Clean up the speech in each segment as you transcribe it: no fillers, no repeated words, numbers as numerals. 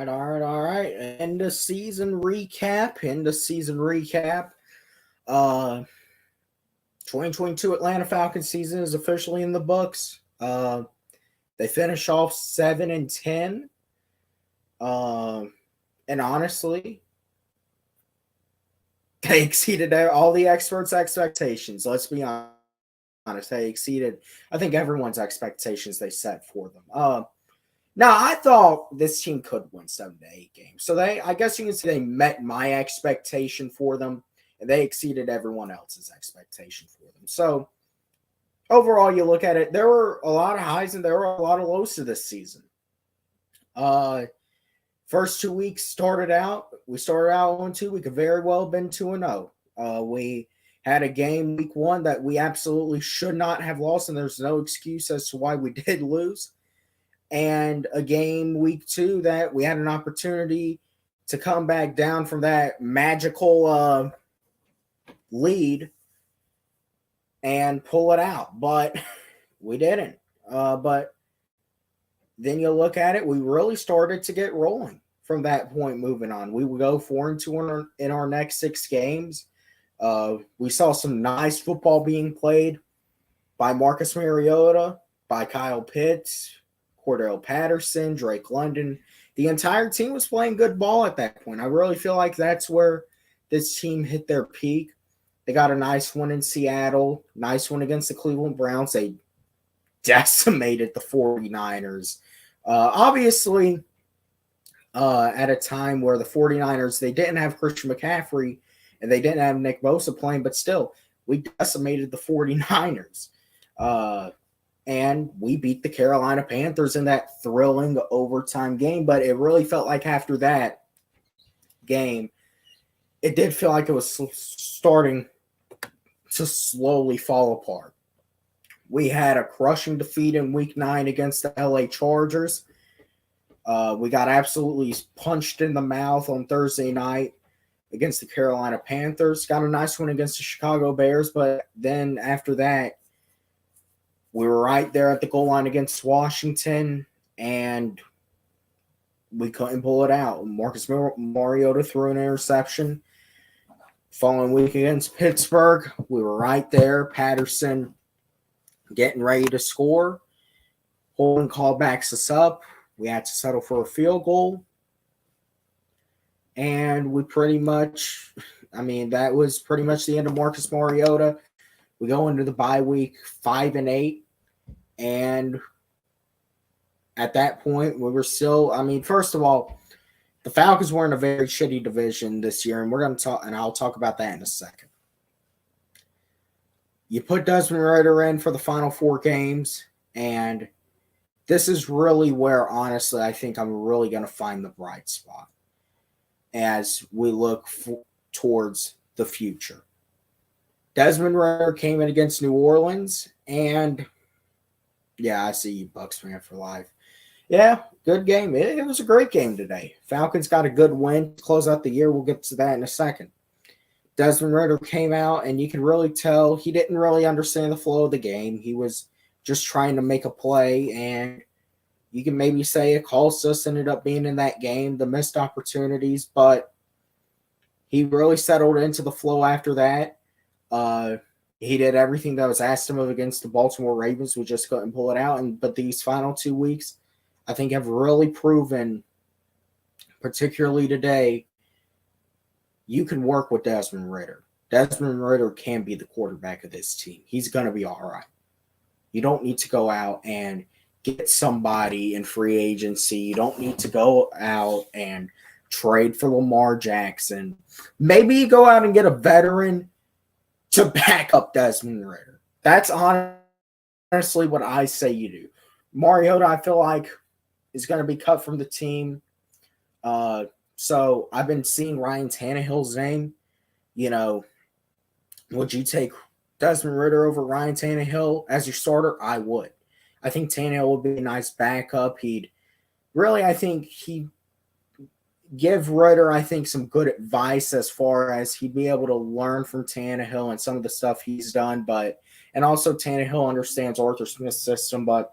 All right. End of season recap. Uh, 2022 Atlanta Falcons season is officially in the books. They finish off 7-10. And honestly, they exceeded all the experts' expectations. Let's be honest. They exceeded, I think, everyone's expectations they set for them. Now, I thought this team could win 7 to 8 games. So I guess you can say they met my expectation for them, and they exceeded everyone else's expectation for them. So overall, you look at it, there were a lot of highs and there were a lot of lows to this season. First 2 weeks we started out 1-2. We could very well have been 2-0. We had a game week 1 that we absolutely should not have lost, and there's no excuse as to why we did lose. And a game week 2 that we had an opportunity to come back down from that magical lead and pull it out. But we didn't. But then you look at it, we really started to get rolling from that point moving on. We would go 4-2 in our next 6 games. We saw some nice football being played by Marcus Mariota, by Kyle Pitts, Cordell Patterson, Drake London. The entire team was playing good ball at that point. I really feel like that's where this team hit their peak. They got a nice one in Seattle, nice one against the Cleveland Browns. They decimated the 49ers. Obviously, at a time where the 49ers, they didn't have Christian McCaffrey and they didn't have Nick Bosa playing, but still, we decimated the 49ers. And we beat the Carolina Panthers in that thrilling overtime game. But it really felt like after that game, it did feel like it was starting to slowly fall apart. We had a crushing defeat in week 9 against the LA Chargers. We got absolutely punched in the mouth on Thursday night against the Carolina Panthers. Got a nice one against the Chicago Bears. But then after that, we were right there at the goal line against Washington, and we couldn't pull it out. Marcus Mariota threw an interception. Following week against Pittsburgh, we were right there. Patterson getting ready to score. Holding call backs us up. We had to settle for a field goal. And we pretty much, that was pretty much the end of Marcus Mariota. We go into the bye week 5-8. And at that point, we were still, first of all, the Falcons were in a very shitty division this year, and we're going to talk, and I'll talk about that in a second. You put Desmond Ridder in for the final 4 games, and this is really where, honestly, I think I'm really going to find the bright spot as we look towards the future. Desmond Ridder came in against New Orleans, and yeah, I see you, Bucks fan for life. Yeah, good game. It was a great game today. Falcons got a good win to close out the year. We'll get to that in a second. Desmond Ridder came out, and you can really tell he didn't really understand the flow of the game. He was just trying to make a play, and you can maybe say it cost us, ended up being in that game, the missed opportunities, but he really settled into the flow after that. He did everything that was asked of him against the Baltimore Ravens. We just couldn't pull it out. But these final 2 weeks, I think, have really proven, particularly today, you can work with Desmond Ridder. Desmond Ridder can be the quarterback of this team. He's going to be all right. You don't need to go out and get somebody in free agency. You don't need to go out and trade for Lamar Jackson. Maybe you go out and get a veteran to back up Desmond Ridder. That's honestly what I say you do. Mariota, I feel like, is going to be cut from the team. So I've been seeing Ryan Tannehill's name. Would you take Desmond Ridder over Ryan Tannehill as your starter? I would. I think Tannehill would be a nice backup. He'd give Ridder, some good advice as far as he'd be able to learn from Tannehill and some of the stuff he's done. And also Tannehill understands Arthur Smith's system. But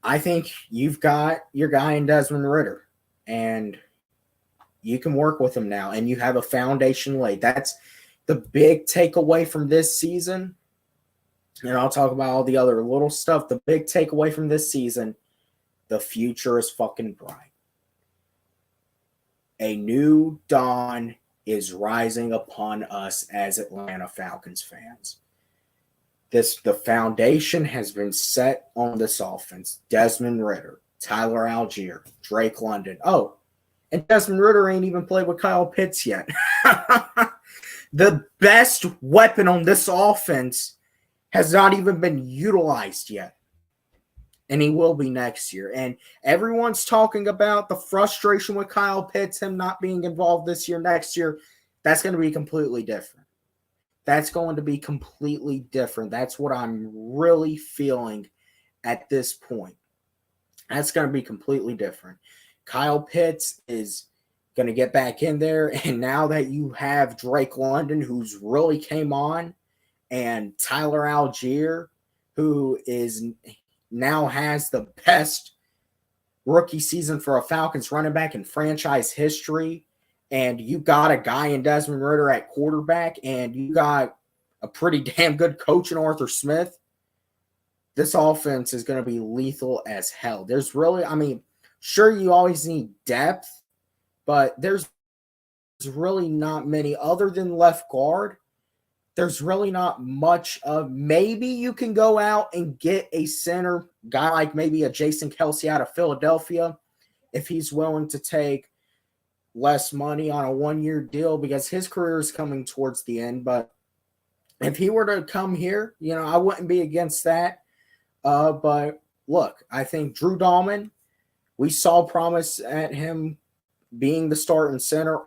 I think you've got your guy in Desmond Ritter, and you can work with him now, and you have a foundation laid. That's the big takeaway from this season. And I'll talk about all the other little stuff. The big takeaway from this season, the future is fucking bright. A new dawn is rising upon us as Atlanta Falcons fans. The foundation has been set on this offense. Desmond Ritter, Tyler Algier, Drake London. Oh, and Desmond Ritter ain't even played with Kyle Pitts yet. The best weapon on this offense has not even been utilized yet. And he will be next year. And everyone's talking about the frustration with Kyle Pitts, him not being involved this year, next year. That's going to be completely different. That's going to be completely different. That's what I'm really feeling at this point. That's going to be completely different. Kyle Pitts is going to get back in there. And now that you have Drake London, who's really came on, and Tyler Algier, who is now has the best rookie season for a Falcons running back in franchise history, and you got a guy in Desmond Ritter at quarterback, and you got a pretty damn good coach in Arthur Smith, this offense is going to be lethal as hell. There's really, sure, you always need depth, but there's really not many other than left guard. There's really not much of, maybe you can go out and get a center guy like maybe a Jason Kelsey out of Philadelphia if he's willing to take less money on a one-year deal because his career is coming towards the end. But if he were to come here, I wouldn't be against that. But look, I think Drew Dahlman, we saw promise at him being the starting center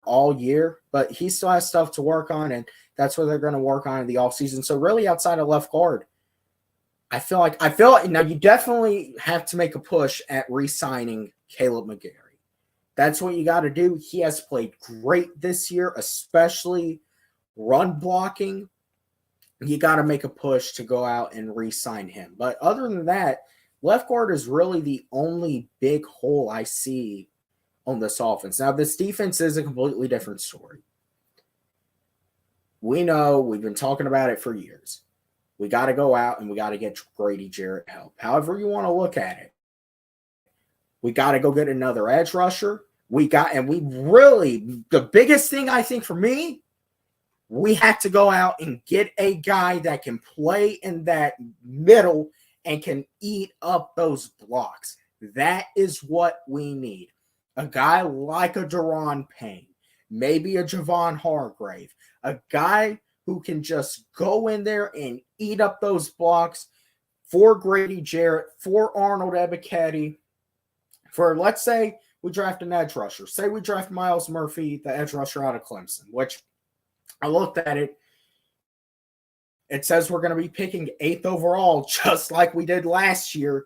all year, but he still has stuff to work on, and that's what they're going to work on in the offseason. So really outside of left guard, I feel like now you definitely have to make a push at re-signing Caleb McGarry. That's what you got to do. He has played great this year, especially run blocking. You got to make a push to go out and re-sign him. But other than that, left guard is really the only big hole I see on this offense. Now, this defense is a completely different story. We know, we've been talking about it for years. We got to go out and we got to get Grady Jarrett help. However you want to look at it. We got to go get another edge rusher. The biggest thing I think for me, we have to go out and get a guy that can play in that middle and can eat up those blocks. That is what we need. A guy like a Daron Payne, maybe a Javon Hargrave, a guy who can just go in there and eat up those blocks for Grady Jarrett, for Arnold Ebiketie, for, let's say, we draft an edge rusher. Say we draft Myles Murphy, the edge rusher out of Clemson, which I looked at it. It says we're going to be picking 8th overall, just like we did last year,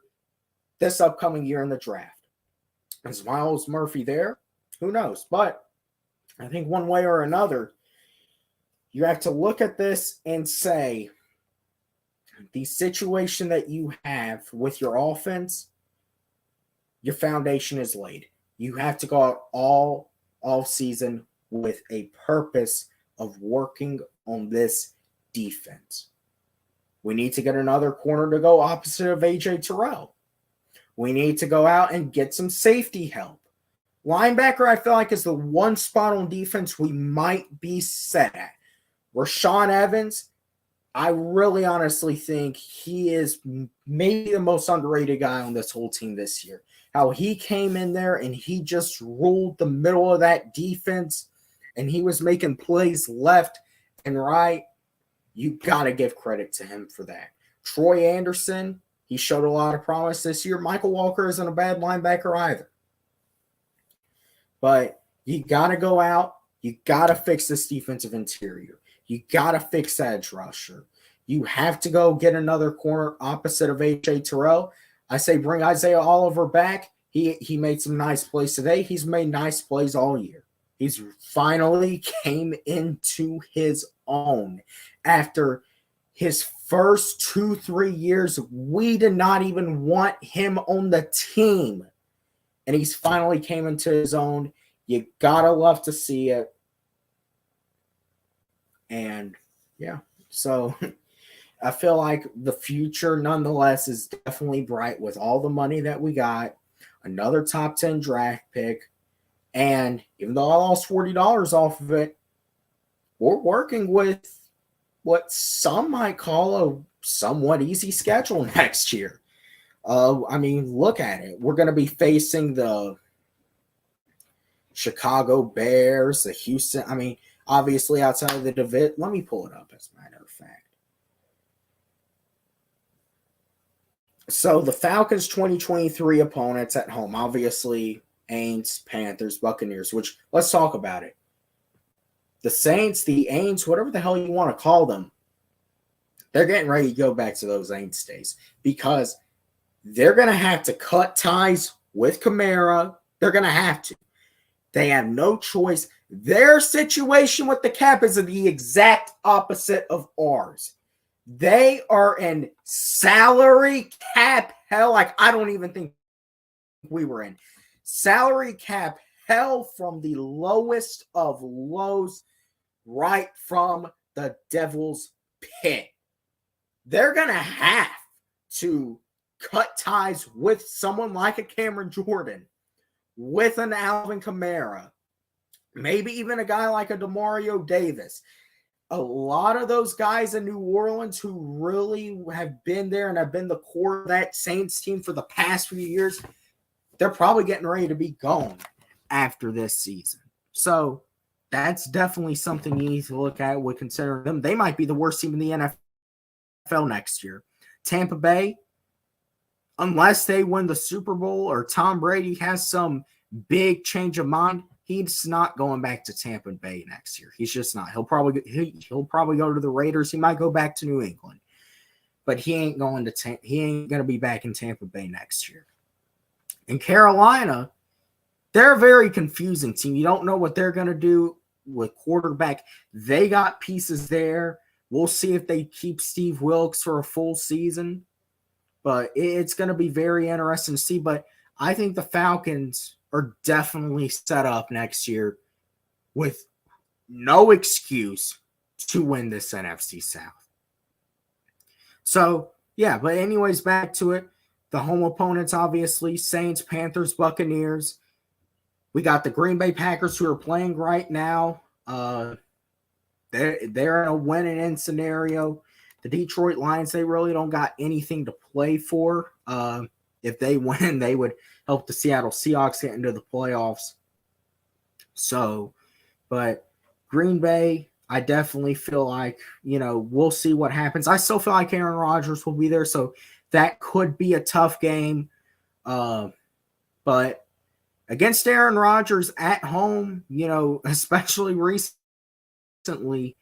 this upcoming year in the draft. Is Myles Murphy there? Who knows? But I think one way or another, you have to look at this and say, the situation that you have with your offense, your foundation is laid. You have to go out all season with a purpose of working on this defense. We need to get another corner to go opposite of A.J. Terrell. We need to go out and get some safety help. Linebacker, I feel like, is the one spot on defense we might be set at. Rashaan Evans, I really honestly think he is maybe the most underrated guy on this whole team this year. How he came in there and he just ruled the middle of that defense, and he was making plays left and right. You got to give credit to him for that. Troy Anderson, he showed a lot of promise this year. Michael Walker isn't a bad linebacker either. But you got to go out. You got to fix this defensive interior. You got to fix edge rusher. You have to go get another corner opposite of A.J. Terrell. I say bring Isaiah Oliver back. He made some nice plays today. He's made nice plays all year. He's finally came into his own after his first 2-3 years, we did not even want him on the team. And he's finally came into his own. You gotta love to see it. And yeah, so I feel like the future nonetheless is definitely bright with all the money that we got, another top 10 draft pick. And even though I lost $40 off of it, we're working with what some might call a somewhat easy schedule next year. I mean, look at it. We're going to be facing the Chicago Bears, the Houston. I mean, obviously outside of the division. Let me pull it up as a matter of fact. So the Falcons 2023 opponents at home, obviously Aints, Panthers, Buccaneers, which let's talk about it. The Saints, the Aints, whatever the hell you want to call them, they're getting ready to go back to those Aints days because they're going to have to cut ties with Kamara. They're going to have to. They have no choice. Their situation with the cap is the exact opposite of ours. They are in salary cap hell. Like, I don't even think we were in salary cap hell from the lowest of lows, right from the devil's pit. They're going to have to cut ties with someone like a Cameron Jordan, with an Alvin Kamara, maybe even a guy like a Demario Davis. A lot of those guys in New Orleans who really have been there and have been the core of that Saints team for the past few years, they're probably getting ready to be gone after this season. So that's definitely something you need to look at with considering them. They might be the worst team in the NFL next year. Tampa Bay, unless they win the Super Bowl or Tom Brady has some big change of mind, he's not going back to Tampa Bay next year. He's just not. He'll probably go to the Raiders. He might go back to New England, but he ain't going to be back in Tampa Bay next year. In Carolina, they're a very confusing team. You don't know what they're going to do with quarterback. They got pieces there. We'll see if they keep Steve Wilkes for a full season, but it's going to be very interesting to see. But I think the Falcons are definitely set up next year with no excuse to win this NFC South. So, yeah, but anyways, back to it. The home opponents, obviously, Saints, Panthers, Buccaneers. We got the Green Bay Packers who are playing right now. They're in a win-and-in scenario. The Detroit Lions, they really don't got anything to play for. If they win, they would help the Seattle Seahawks get into the playoffs. So, but Green Bay, I definitely feel like, we'll see what happens. I still feel like Aaron Rodgers will be there, so that could be a tough game. But against Aaron Rodgers at home, especially recently,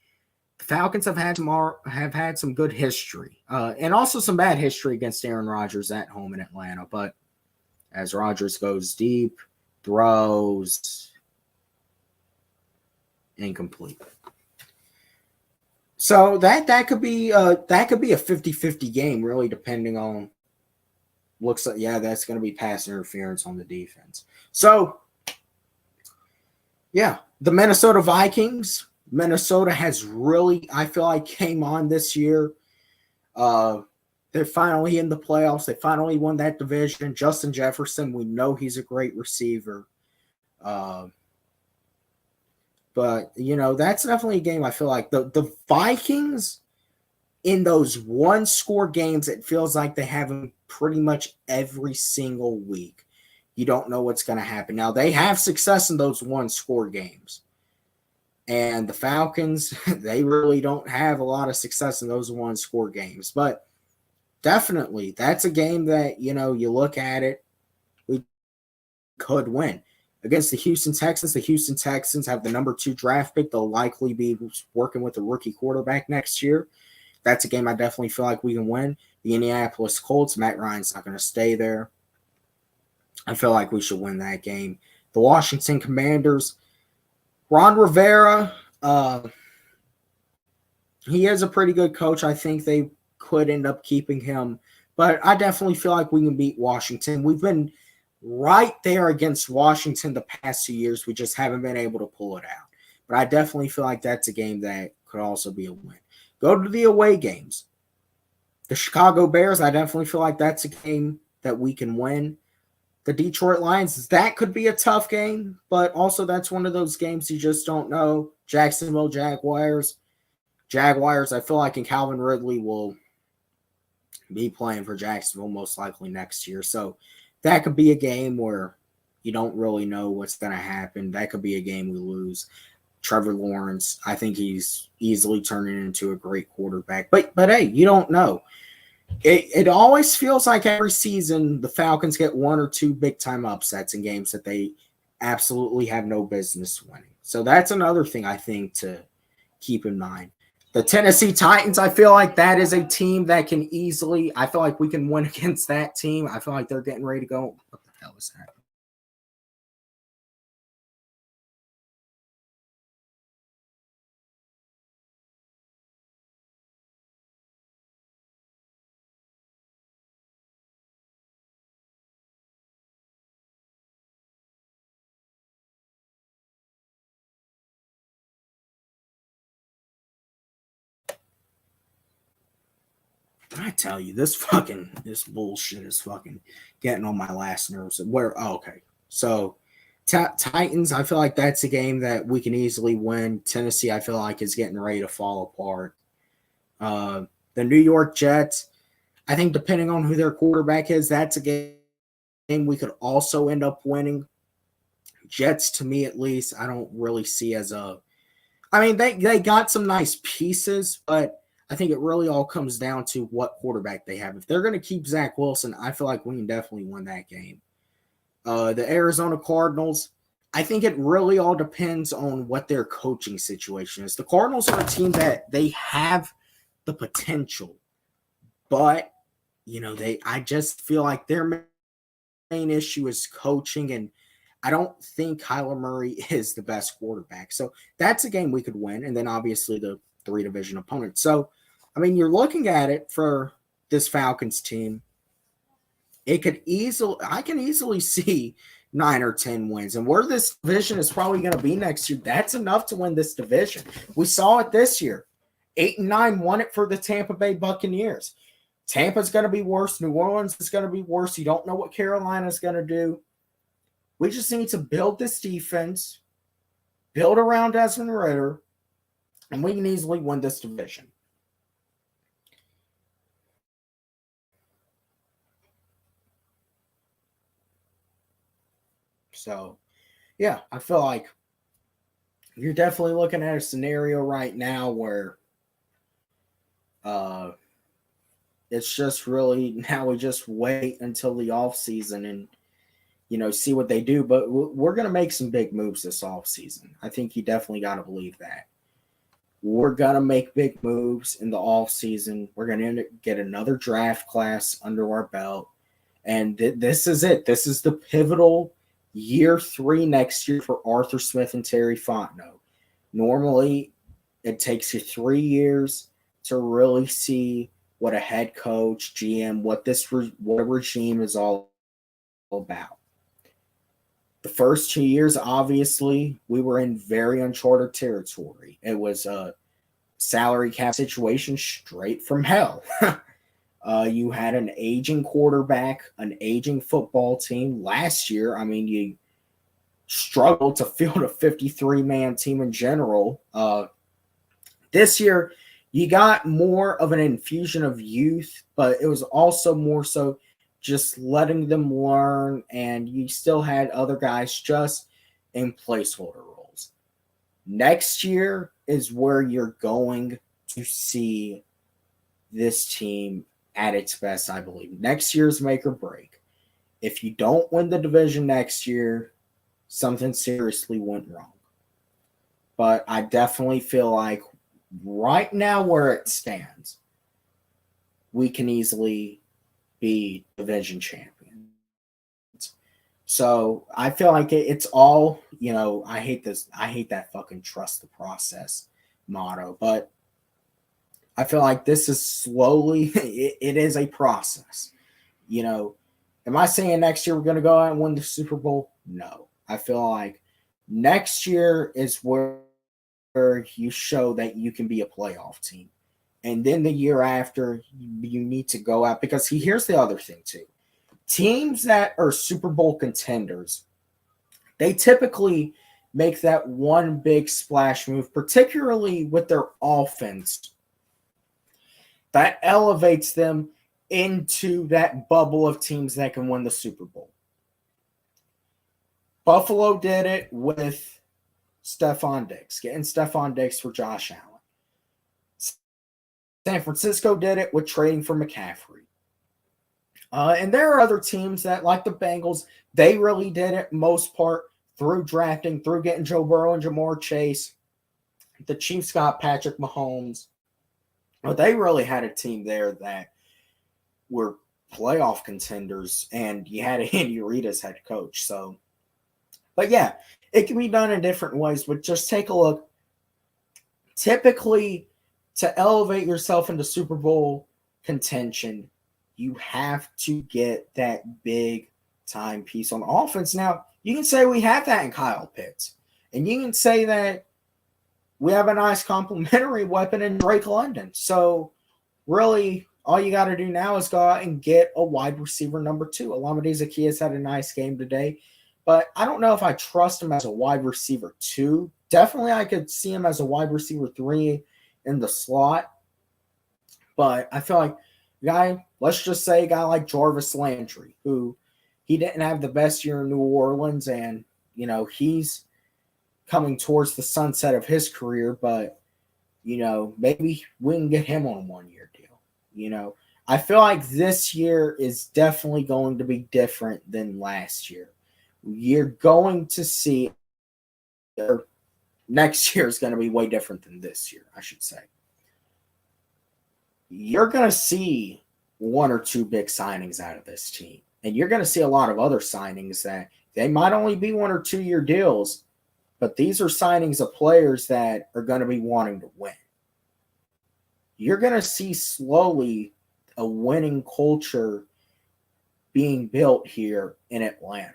the Falcons have had some good history, and also some bad history against Aaron Rodgers at home in Atlanta. But as Rodgers goes deep, throws incomplete. So that could be a 50-50 game, really, depending on. Looks like, yeah, that's going to be pass interference on the defense. So, yeah, the Minnesota Vikings. Minnesota has really, I feel like, came on this year. They're finally in the playoffs. They finally won that division. Justin Jefferson, we know he's a great receiver. But, that's definitely a game I feel like. The Vikings, in those one-score games, it feels like they have them pretty much every single week. You don't know what's going to happen. Now, they have success in those one-score games. And the Falcons, they really don't have a lot of success in those one-score games. But definitely, that's a game that, you look at it, we could win. Against the Houston Texans have the number 2 draft pick. They'll likely be working with a rookie quarterback next year. That's a game I definitely feel like we can win. The Indianapolis Colts, Matt Ryan's not going to stay there. I feel like we should win that game. The Washington Commanders, Ron Rivera, he is a pretty good coach. I think they could end up keeping him. But I definitely feel like we can beat Washington. We've been right there against Washington the past 2 years. We just haven't been able to pull it out. But I definitely feel like that's a game that could also be a win. Go to the away games. The Chicago Bears, I definitely feel like that's a game that we can win. The Detroit Lions, that could be a tough game, but also that's one of those games you just don't know. Jacksonville Jaguars. Jaguars, I feel like in Calvin Ridley will be playing for Jacksonville most likely next year. So that could be a game where you don't really know what's going to happen. That could be a game we lose. Trevor Lawrence, I think he's easily turning into a great quarterback. But hey, you don't know. It always feels like every season the Falcons get one or two big-time upsets in games that they absolutely have no business winning. So that's another thing I think to keep in mind. The Tennessee Titans, I feel like that is a team that can easily – I feel like we can win against that team. I feel like they're getting ready to go. What the hell is that? I tell you, this bullshit is fucking getting on my last nerves. Okay. So Titans, I feel like that's a game that we can easily win. Tennessee, I feel like is getting ready to fall apart. The New York Jets, I think depending on who their quarterback is, that's a game we could also end up winning. Jets, to me at least, I don't really see as a. I mean, they got some nice pieces, but I think it really all comes down to what quarterback they have. If they're going to keep Zach Wilson, I feel like we can definitely win that game. The Arizona Cardinals, I think it really all depends on what their coaching situation is. The Cardinals are a team that they have the potential, but I just feel like their main issue is coaching, and I don't think Kyler Murray is the best quarterback. So that's a game we could win, and then obviously the 3 division opponents. So, I mean, you're looking at it for this Falcons team. I can easily see 9 or 10 wins. And where this division is probably going to be next year, that's enough to win this division. We saw it this year. 8-9 won it for the Tampa Bay Buccaneers. Tampa's going to be worse. New Orleans is going to be worse. You don't know what Carolina's going to do. We just need to build this defense, build around Desmond Ridder, and we can easily win this division. So, yeah, I feel like you're definitely looking at a scenario right now where it's just really now we just wait until the offseason and see what they do. But we're going to make some big moves this offseason. I think you definitely got to believe that. We're going to make big moves in the offseason. We're going to get another draft class under our belt. And this is it. This is the pivotal year 3 next year for Arthur Smith and Terry Fontenot. Normally, it takes you 3 years to really see what a head coach, GM, what regime is all about. The first 2 years, obviously, we were in very uncharted territory. It was a salary cap situation straight from hell. You had an aging quarterback, an aging football team. Last year, I mean, you struggled to field a 53-man team in general. This year, you got more of an infusion of youth, but it was also more so just letting them learn, and you still had other guys just in placeholder roles. Next year is where you're going to see this team at its best, I believe. Next year's make or break. If you don't win the division next year, something seriously went wrong. But I definitely feel like right now where it stands, we can easily be division champions. So I feel like it's all, I hate that fucking trust the process motto, but I feel like this is slowly, it is a process. You know, am I saying next year we're going to go out and win the Super Bowl? No. I feel like next year is where you show that you can be a playoff team. And then the year after, you need to go out because here's the other thing, too. Teams that are Super Bowl contenders, they typically make that one big splash move, particularly with their offense, that elevates them into that bubble of teams that can win the Super Bowl. Buffalo did it with Stephon Diggs, getting Stephon Diggs for Josh Allen. San Francisco did it with trading for McCaffrey. And there are other teams that, like the Bengals, they really did it most part through drafting, through getting Joe Burrow and Jamar Chase. The Chiefs got Patrick Mahomes. Well, they really had a team there that were playoff contenders, and you had Andy Reid as head coach. So, but yeah, it can be done in different ways, but just take a look. Typically, to elevate yourself into Super Bowl contention, you have to get that big time piece on offense. Now, you can say we have that in Kyle Pitts, and you can say that we have a nice complementary weapon in Drake London. So, really, all you got to do now is go out and get a wide receiver number 2. Olamide Zaccheaus had a nice game today, but I don't know if I trust him as a wide receiver 2. Definitely, I could see him as a wide receiver 3 in the slot, but I feel like let's just say a guy like Jarvis Landry, who he didn't have the best year in New Orleans, and he's coming towards the sunset of his career, but maybe we can get him on a 1-year deal. I feel like this year is definitely going to be different than last year. You're going to see next year is going to be way different than this year, I should say. You're going to see 1 or 2 big signings out of this team. And you're going to see a lot of other signings that they might only be 1 or 2 year deals, but these are signings of players that are going to be wanting to win. You're going to see slowly a winning culture being built here in Atlanta.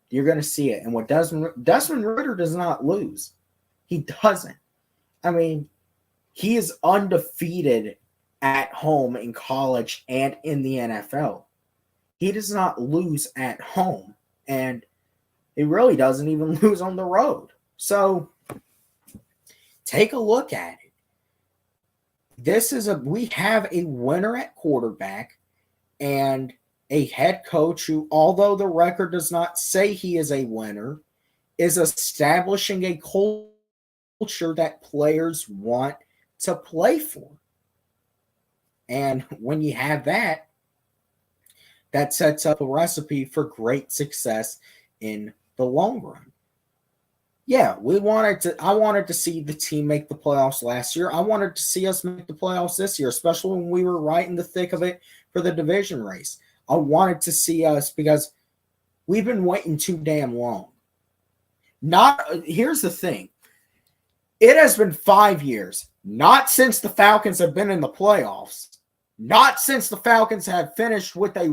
You're going to see it. And what Desmond Ridder does not lose. He doesn't. I mean, he is undefeated at home in college and in the NFL. He does not lose at home, and he really doesn't even lose on the road. So take a look at it. We have a winner at quarterback and a head coach who, although the record does not say he is a winner, is establishing a culture that players want to play for. And when you have that, that sets up a recipe for great success in the long run. Yeah, I wanted to see the team make the playoffs last year. I wanted to see us make the playoffs this year, especially when we were right in the thick of it for the division race. I wanted to see us because we've been waiting too damn long. Here's the thing. It has been 5 years, not since the Falcons have been in the playoffs, not since the Falcons have finished with a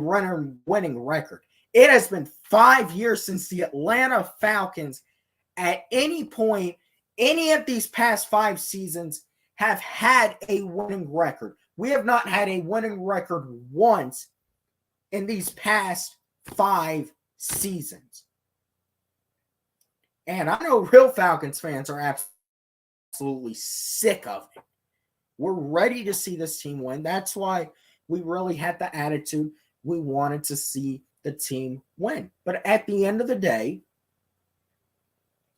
winning record. It has been 5 years since the Atlanta Falcons at any point, any of these past 5 seasons, have had a winning record. We have not had a winning record once in these past 5 seasons. And I know real Falcons fans are absolutely sick of it. We're ready to see this team win. That's why we really had the attitude. We wanted to see the team win. But at the end of the day,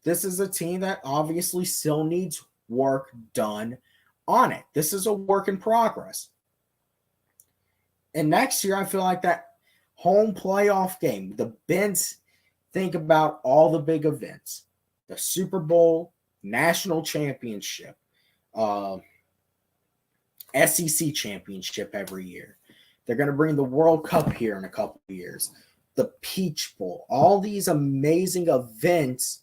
this is a team that obviously still needs work done on it. This is a work in progress. And next year, I feel like that home playoff game, the Bens think about all the big events, the Super Bowl, national championship, SEC championship every year. They're going to bring the World Cup here in a couple of years, the Peach Bowl, all these amazing events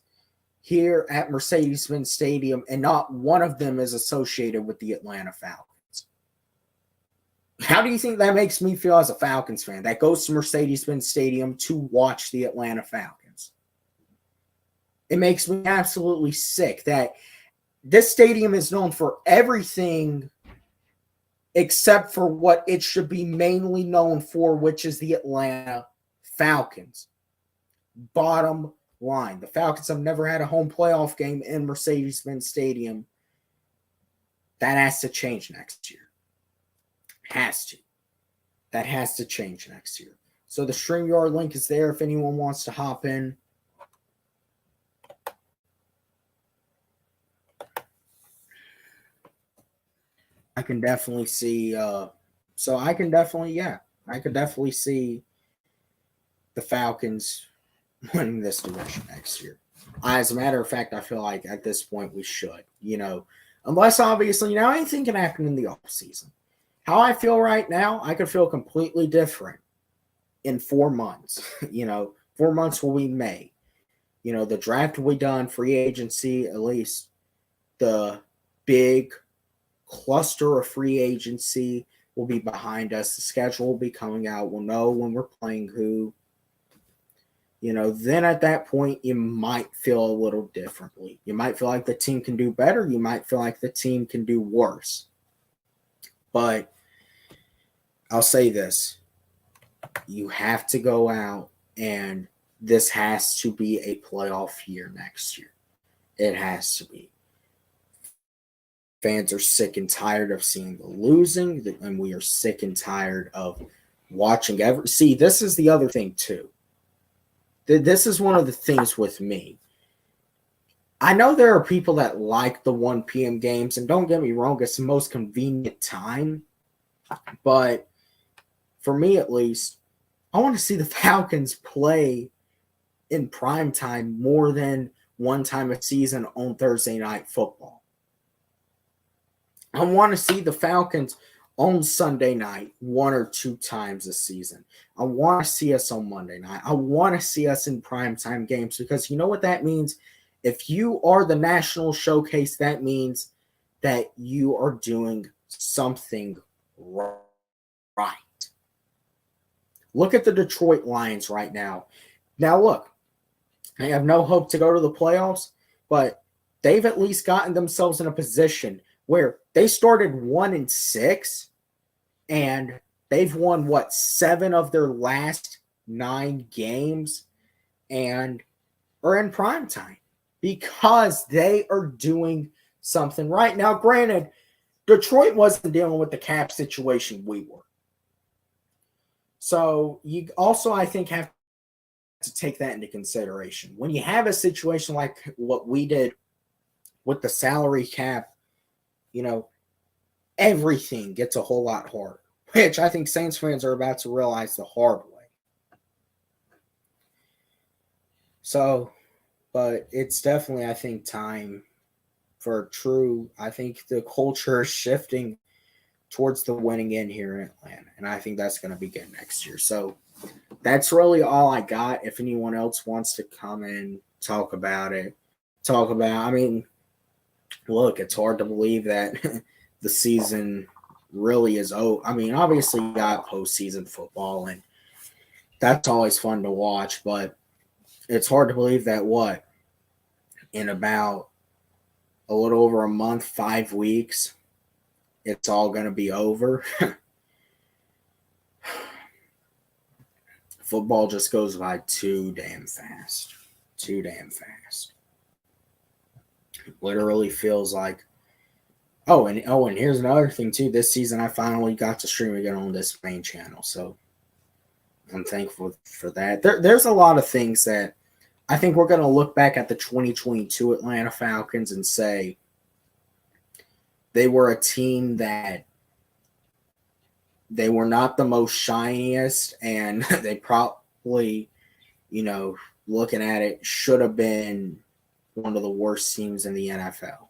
here at Mercedes-Benz Stadium, and not one of them is associated with the Atlanta Falcons. How do you think that makes me feel as a Falcons fan that goes to Mercedes-Benz Stadium to watch the Atlanta Falcons? It makes me absolutely sick that this stadium is known for everything except for what it should be mainly known for, which is the Atlanta Falcons. Bottom line, the Falcons have never had a home playoff game in Mercedes-Benz Stadium. That has to change next year. Has to. That has to change next year. So the StreamYard link is there if anyone wants to hop in. I can definitely see. I could definitely see the Falcons winning this division next year. As a matter of fact, I feel like at this point we should, unless obviously, anything can happen in the offseason. How I feel right now, I could feel completely different in 4 months. 4 months will be May. The draft will be done, free agency, at least the big cluster of free agency will be behind us. The schedule will be coming out. We'll know when we're playing who. Then at that point, you might feel a little differently. You might feel like the team can do better. You might feel like the team can do worse. But I'll say this. You have to go out, and this has to be a playoff year next year. It has to be. Fans are sick and tired of seeing the losing, and we are sick and tired of watching See, this is the other thing, too. This is one of the things with me. I know there are people that like the 1 p.m. games, and don't get me wrong, it's the most convenient time. But for me, at least, I want to see the Falcons play in prime time more than one time a season on Thursday Night Football. I want to see the Falcons on Sunday night 1 or 2 times a season. I want to see us on Monday night. I want to see us in primetime games because you know what that means? If you are the national showcase, that means that you are doing something right. Look at the Detroit Lions right now. Now look, they have no hope to go to the playoffs, but they've at least gotten themselves in a position where they started 1-6 and they've won 7 of their last 9 games and are in prime time because they are doing something right. Now, granted, Detroit wasn't dealing with the cap situation we were. So you also, I think, have to take that into consideration. When you have a situation like what we did with the salary cap, everything gets a whole lot harder, which I think Saints fans are about to realize the hard way. So, but it's definitely, I think, time for I think the culture is shifting towards the winning end here in Atlanta, and I think that's going to begin next year. So that's really all I got. If anyone else wants to come in, talk about, look, it's hard to believe that the season really is over. Obviously you got postseason football, and that's always fun to watch, but it's hard to believe that in about a little over a month, 5 weeks, it's all going to be over. Football just goes by too damn fast. Too damn fast. It literally feels like, and here's another thing too. This season I finally got to stream again on this main channel, so I'm thankful for that. There's a lot of things that I think we're going to look back at the 2022 Atlanta Falcons and say they were a team that they were not the most shiniest, and they probably, looking at it, should have been one of the worst teams in the NFL.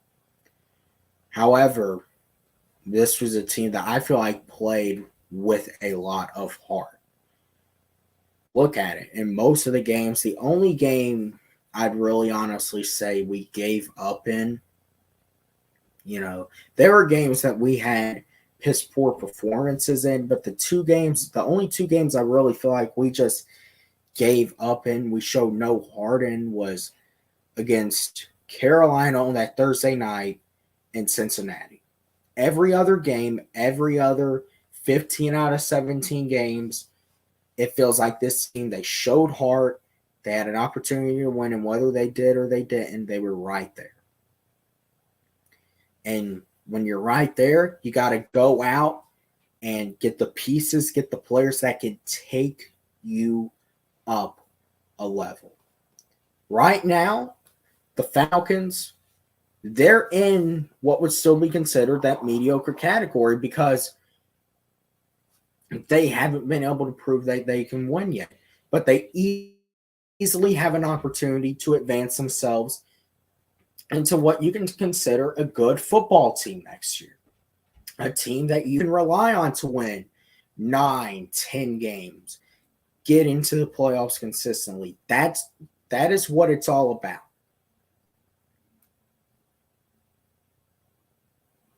However, this was a team that I feel like played with a lot of heart. Look at it. In most of the games, the only game I'd really honestly say we gave up in, there were games that we had piss poor performances in, but the only two games I really feel like we just gave up in, we showed no heart in, was against Carolina on that Thursday night and Cincinnati. Every other game, every other 15 out of 17 games, it feels like this team, they showed heart. They had an opportunity to win, and whether they did or they didn't, they were right there. And when you're right there, you got to go out and get the pieces, get the players that can take you up a level. Right now, the Falcons, they're in what would still be considered that mediocre category because they haven't been able to prove that they can win yet. But they easily have an opportunity to advance themselves into what you can consider a good football team next year. A team that you can rely on to win 9, 10 games, get into the playoffs consistently. That is what it's all about.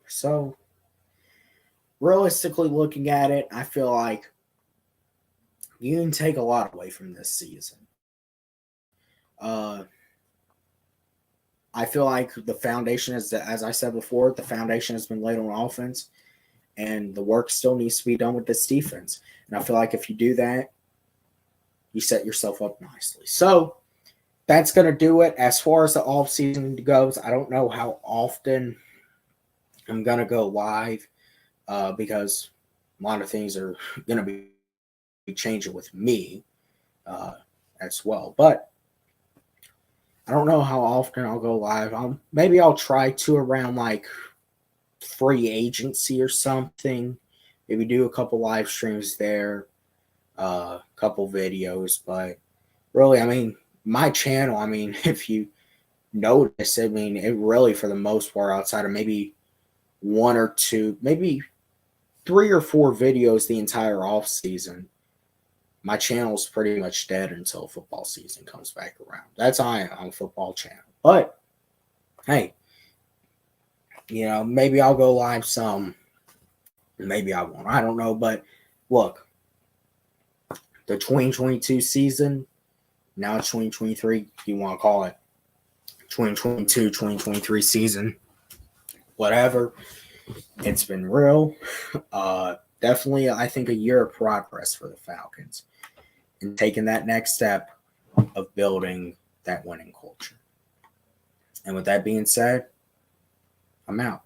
So, realistically looking at it, I feel like you can take a lot away from this season. I feel like the foundation is, as I said before, the foundation has been laid on offense, and the work still needs to be done with this defense. And I feel like if you do that, you set yourself up nicely. So that's going to do it. As far as the offseason goes, I don't know how often I'm going to go live because a lot of things are going to be changing with me as well. But I don't know how often I'll go live. Maybe I'll try to around like free agency or something. Maybe do a couple live streams there, a couple videos. But really, I mean, my channel, I mean, if you notice, I mean, it really, for the most part, outside of maybe one or two, maybe 3 or 4 videos the entire off season, my channel's pretty much dead until football season comes back around. That's on a football channel. But hey, you know, maybe I'll go live some. Maybe I won't. I don't know. But look, the 2022 season, now it's 2023. You want to call it 2022, 2023 season, whatever. It's been real. Definitely, I think, a year of progress for the Falcons and taking that next step of building that winning culture. And with that being said, I'm out.